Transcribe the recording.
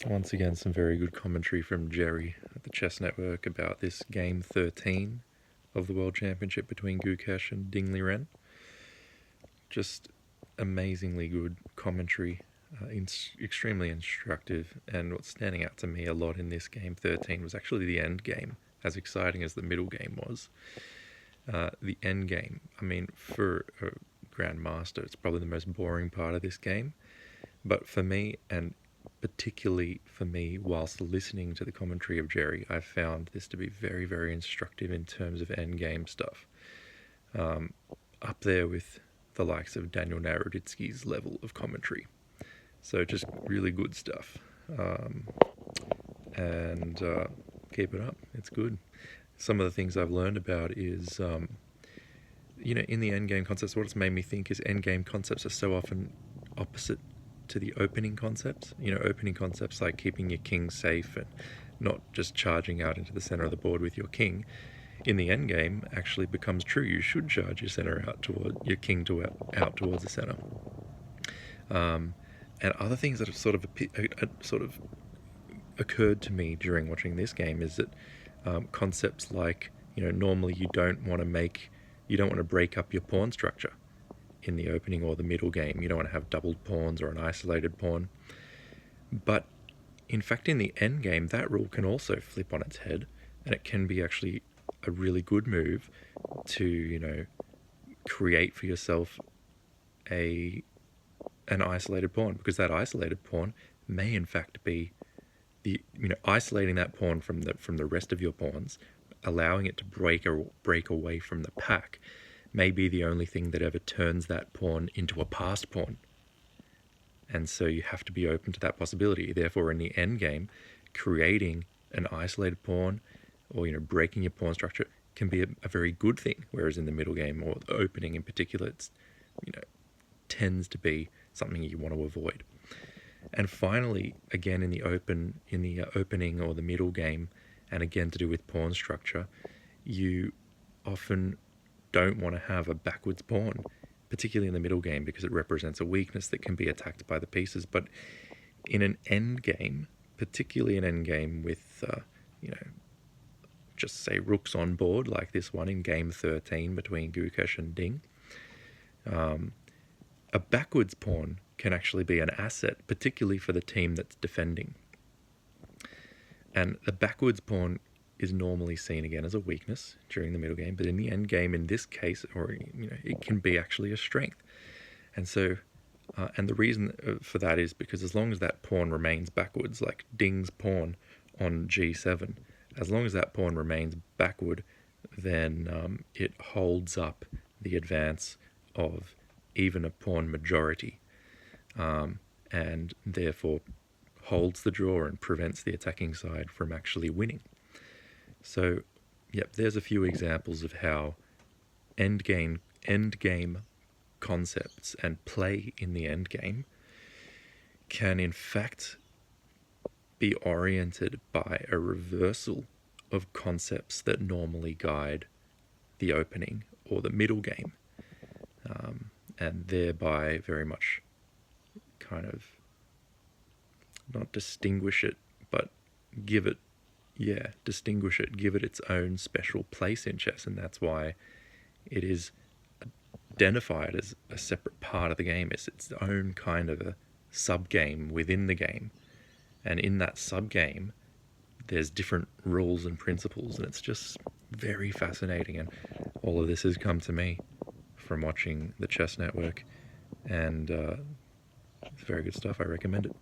Once again, some very good commentary from Jerry at the Chess Network about this Game 13 of the World Championship between Gukesh and Ding Liren. Just amazingly good commentary, extremely instructive, and what's standing out to me a lot in this Game 13 was actually the end game, as exciting as the middle game was. The end game, I mean, for a Grandmaster, it's probably the most boring part of this game, but for me, and particularly for me, whilst listening to the commentary of Jerry, I found this to be very, very instructive in terms of endgame stuff. Up there with the likes of Daniel Naroditsky's level of commentary. So just really good stuff. And keep it up. It's good. Some of the things I've learned about is, in the endgame concepts, what it's made me think is endgame concepts are so often opposite to the opening concepts. Opening concepts like keeping your king safe and not just charging out into the center of the board with your king, in the end game actually becomes true. You should charge your center out toward your king out towards the center. And other things that have sort of occurred to me during watching this game is that concepts like, normally you don't want to break up your pawn structure in the opening or the middle game. You don't want to have doubled pawns or an isolated pawn. But in fact, in the end game, that rule can also flip on its head, and it can be actually a really good move to, create for yourself an isolated pawn, because that isolated pawn may in fact be isolating that pawn from the rest of your pawns, allowing it to break away from the pack, may be the only thing that ever turns that pawn into a passed pawn. And so you have to be open to that possibility. Therefore, in the end game, creating an isolated pawn or breaking your pawn structure can be a very good thing, whereas in the middle game or the opening in particular, it's tends to be something you want to avoid. And finally, again in the opening or the middle game, and again to do with pawn structure, you often don't want to have a backwards pawn, particularly in the middle game, because it represents a weakness that can be attacked by the pieces. But in an end game, particularly an end game with, just say rooks on board, like this one in Game 13 between Gukesh and Ding, a backwards pawn can actually be an asset, particularly for the team that's defending. And the backwards pawn is normally seen again as a weakness during the middle game, but in the end game, in this case, it can be actually a strength. And so, and the reason for that is because as long as that pawn remains backwards, like Ding's pawn on G7, as long as that pawn remains backward, then it holds up the advance of even a pawn majority, and therefore holds the draw and prevents the attacking side from actually winning. So, there's a few examples of how endgame concepts and play in the endgame can in fact be oriented by a reversal of concepts that normally guide the opening or the middle game, and thereby very much kind of not distinguish it, but give it its own special place in chess. And that's why it is identified as a separate part of the game. It's its own kind of a sub-game within the game. And in that sub-game, there's different rules and principles, and it's just very fascinating. And all of this has come to me from watching the Chess Network, and it's very good stuff. I recommend it.